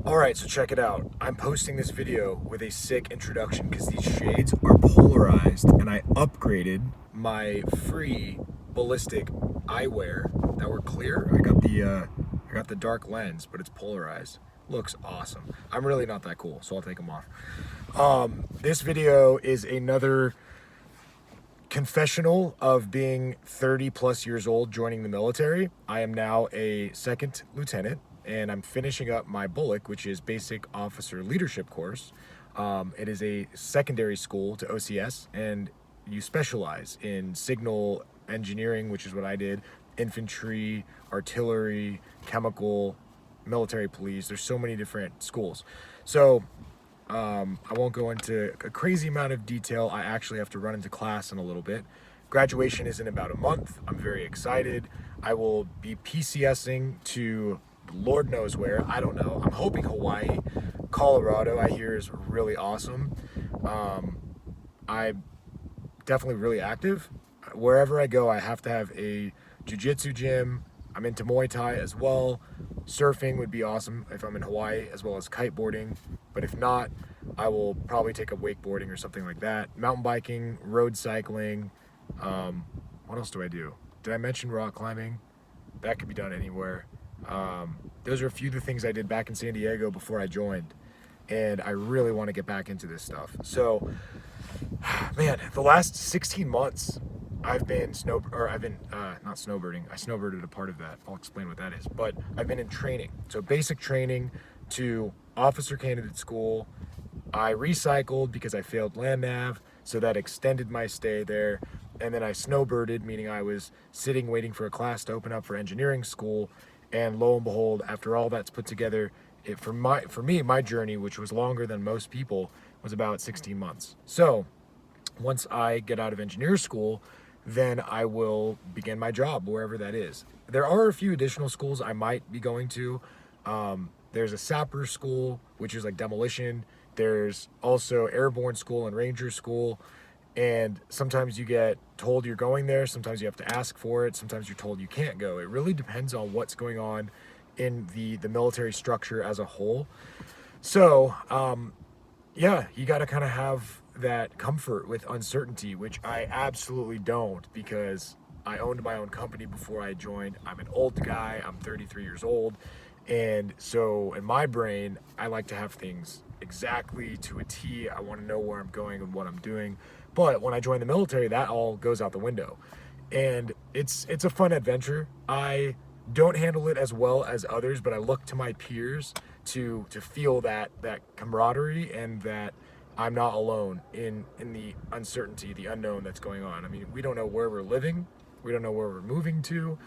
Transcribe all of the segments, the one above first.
Alright, so check it out. I'm posting this video with a sick introduction because these shades are polarized and I upgraded my free ballistic eyewear that were clear. I got the dark lens, but it's polarized. Looks awesome. I'm really not that cool, so I'll take them off. This video is another confessional of being 30 plus years old joining the military. I am now a second lieutenant and I'm finishing up my BULLOC, which is Basic Officer Leadership course. It is a secondary school to OCS, and you specialize in signal engineering, which is what I did, infantry, artillery, chemical, military police. There's so many different schools. So I won't go into a crazy amount of detail. I actually have to run into class in a little bit. Graduation is in about a month. I'm very excited. I will be PCSing to Lord knows where. I don't know. I'm hoping Hawaii. Colorado, I hear, is really awesome. I'm definitely really active. Wherever I go, I have to have a jiu-jitsu gym. I'm into Muay Thai as well. Surfing would be awesome if I'm in Hawaii, as well as kiteboarding. But if not, I will probably take up wakeboarding or something like that. Mountain biking, road cycling. What else do I do? Did I mention rock climbing? That could be done anywhere. Those are a few of the things I did back in San Diego before I joined. And I really want to get back into this stuff. So, man, the last 16 months, I've been not snowbirding. I snowbirded a part of that. I'll explain what that is. But I've been in training. So basic training to officer candidate school. I recycled because I failed land nav, so that extended my stay there. And then I snowbirded, meaning I was sitting waiting for a class to open up for engineering school. And lo and behold, after all that's put together, for me, my journey, which was longer than most people, was about 16 months. So once I get out of engineer school, then I will begin my job wherever that is. There are a few additional schools I might be going to. There's a sapper school, which is like demolition. There's also airborne school and ranger school. And sometimes you get told you're going there. Sometimes you have to ask for it. Sometimes you're told you can't go. It really depends on what's going on in the military structure as a whole. So, yeah, you got to kind of have that comfort with uncertainty, which I absolutely don't, because I owned my own company before I joined. I'm an old guy. I'm 33 years old. And so in my brain, I like to have things exactly to a T. I want to know where I'm going and what I'm doing. But when I joined the military, that all goes out the window. And it's a fun adventure. I don't handle it as well as others, but I look to my peers to feel that camaraderie and that I'm not alone in the uncertainty, the unknown that's going on. I mean, we don't know where we're living. We don't know where we're moving to.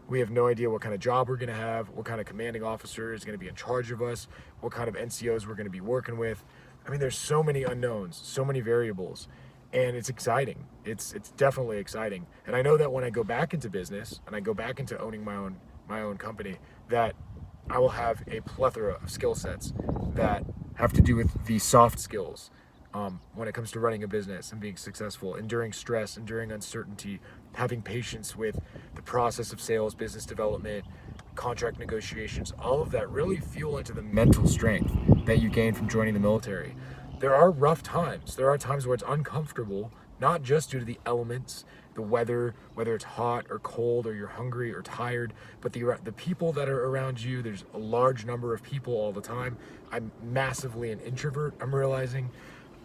We have no idea what kind of job we're going to have, what kind of commanding officer is going to be in charge of us, what kind of NCOs we're going to be working with. I mean, there's so many unknowns, so many variables, and it's exciting. It's definitely exciting. And I know that when I go back into business and I go back into owning my own company, that I will have a plethora of skill sets that have to do with the soft skills, when it comes to running a business and being successful, enduring stress, enduring uncertainty, having patience with the process of sales, business development, contract negotiations. All of that really fuel into the mental strength that you gain from joining the military. There are rough times. There are times where it's uncomfortable, not just due to the elements, the weather, whether it's hot or cold or you're hungry or tired, but the people that are around you. There's a large number of people all the time. I'm massively an introvert, I'm realizing.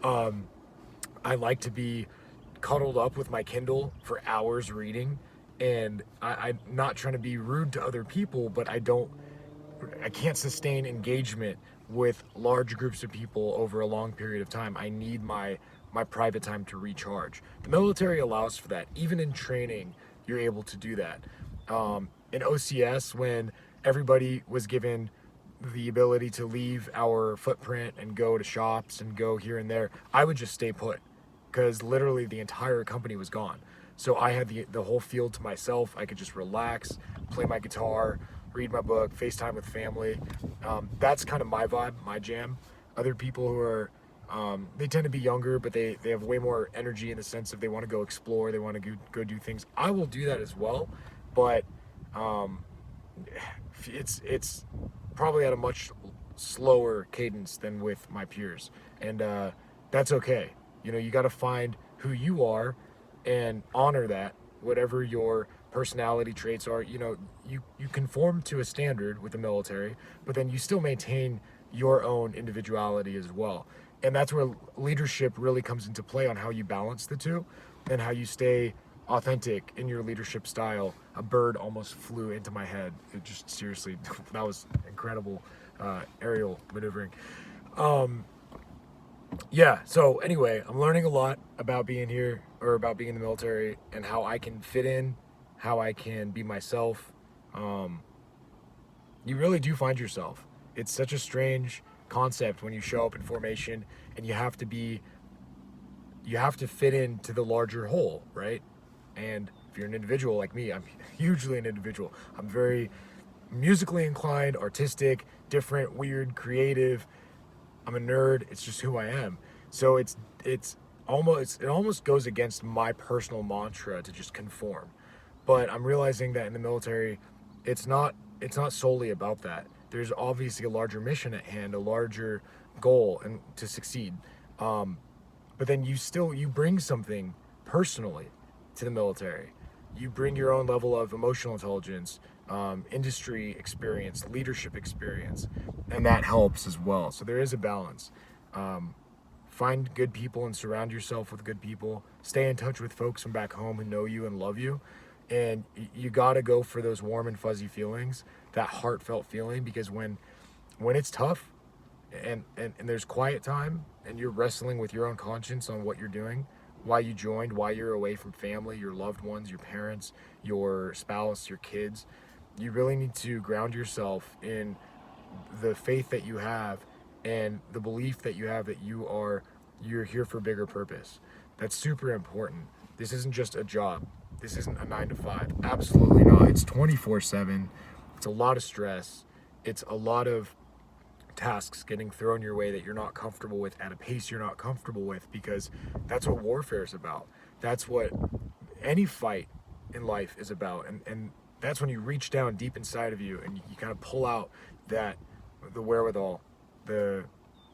I like to be cuddled up with my Kindle for hours reading, and I'm not trying to be rude to other people, but I can't sustain engagement with large groups of people over a long period of time. I need my private time to recharge. The military allows for that. Even in training, you're able to do that. In OCS, when everybody was given the ability to leave our footprint and go to shops and go here and there, I would just stay put because literally the entire company was gone. So I had the whole field to myself. I could just relax, play my guitar, read my book, FaceTime with family. That's kind of my vibe, my jam. Other people who are, they tend to be younger, but they have way more energy in the sense of they want to go explore, they want to go do things. I will do that as well, but it's probably at a much slower cadence than with my peers. And that's okay. You got to find who you are and honor that, whatever your personality traits are. You conform to a standard with the military, but then you still maintain your own individuality as well. And that's where leadership really comes into play, on how you balance the two and how you stay authentic in your leadership style. A bird almost flew into my head. It just, seriously, that was incredible aerial maneuvering. Yeah, so anyway, I'm learning a lot about being here, or about being in the military, and how I can fit in, how I can be myself. You really do find yourself. It's such a strange concept when you show up in formation and you have to fit into the larger whole, right? And if you're an individual like me, I'm hugely an individual. I'm very musically inclined, artistic, different, weird, creative. I'm a nerd. It's just who I am. So it almost goes against my personal mantra to just conform. But I'm realizing that in the military, it's not solely about that. There's obviously a larger mission at hand, a larger goal, and to succeed. But then you bring something personally to the military. You bring your own level of emotional intelligence, industry experience, leadership experience, and that helps as well. So there is a balance. Find good people and surround yourself with good people. Stay in touch with folks from back home who know you and love you. And you got to go for those warm and fuzzy feelings, that heartfelt feeling, because when it's tough and there's quiet time and you're wrestling with your own conscience on what you're doing, why you joined, why you're away from family, your loved ones, your parents, your spouse, your kids, you really need to ground yourself in the faith that you have and the belief that you have that you're here for a bigger purpose. That's super important. This isn't just a job. This isn't a 9 to 5. Absolutely not. It's 24/7. It's a lot of stress. It's a lot of tasks getting thrown your way that you're not comfortable with at a pace you're not comfortable with, because that's what warfare is about. That's what any fight in life is about. And that's when you reach down deep inside of you and you kind of pull out the wherewithal, the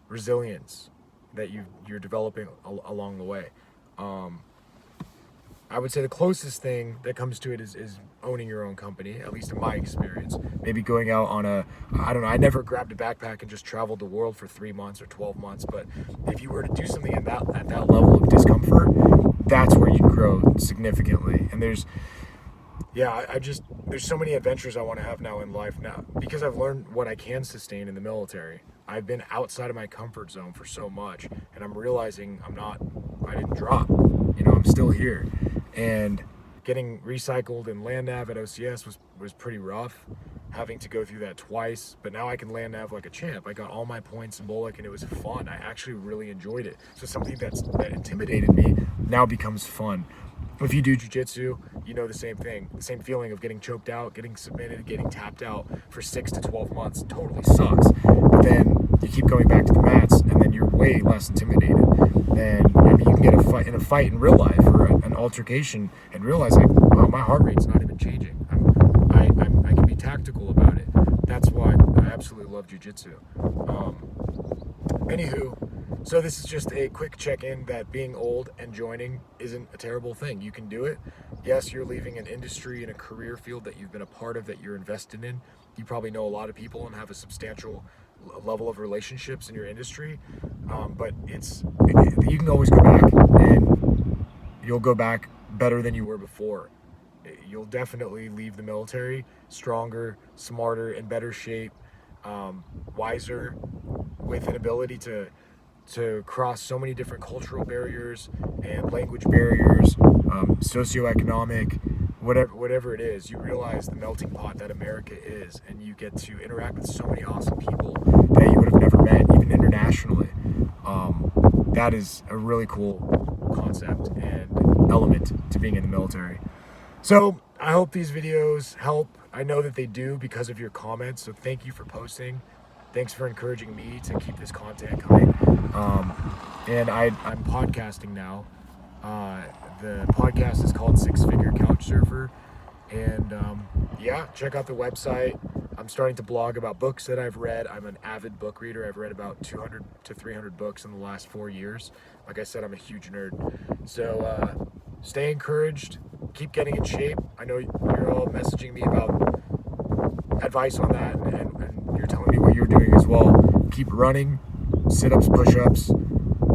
resilience that you're developing along the way. I would say the closest thing that comes to it is owning your own company, at least in my experience. Maybe going out on I don't know, I never grabbed a backpack and just traveled the world for 3 months or 12 months, but if you were to do something at that level of discomfort, that's where you grow significantly. And there's so many adventures I want to have now in life now, because I've learned what I can sustain in the military. I've been outside of my comfort zone for so much, and I'm realizing I didn't drop. I'm still here. And getting recycled in land nav at OCS was pretty rough, having to go through that twice. But now I can land nav like a champ. I got all my points in Bullock, and it was fun. I actually really enjoyed it. So something that intimidated me now becomes fun. If you do jiu-jitsu, you know the same thing. The same feeling of getting choked out, getting submitted, getting tapped out for 6 to 12 months totally sucks. But then you keep going back to the mats, and then you're way less intimidated. And maybe you can get a fight in real life, or an altercation, and realize, like, wow, my heart rate's not even changing. I can be tactical about it. That's why I absolutely love jiu-jitsu. Anywho, so this is just a quick check-in that being old and joining isn't a terrible thing. You can do it. Yes, you're leaving an industry and a career field that you've been a part of, that you're invested in. You probably know a lot of people and have a substantial level of relationships in your industry, but you can always go back, and you'll go back better than you were before. You'll definitely leave the military stronger, smarter, in better shape, wiser, with an ability to cross so many different cultural barriers and language barriers, socioeconomic, whatever it is. You realize the melting pot that America is, and you get to interact with so many awesome people that you would have never met, even internationally. That is a really cool concept and element to being in the military. So I hope these videos help. I know that they do because of your comments, so thank you for posting. Thanks for encouraging me to keep this content coming. And I'm podcasting now. The podcast is called 6 Figure Couch Surfer. And check out the website. I'm starting to blog about books that I've read. I'm an avid book reader. I've read about 200 to 300 books in the last 4 years. Like I said, I'm a huge nerd. So stay encouraged. Keep getting in shape. I know you're all messaging me about advice on that, and you're telling me what you're doing as well. Keep running, sit-ups, push-ups.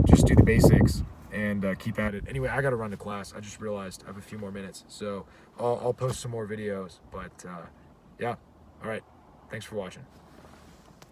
Just do the basics and keep at it. Anyway, I got to run to class. I just realized I have a few more minutes. So I'll post some more videos. But yeah. All right. Thanks for watching.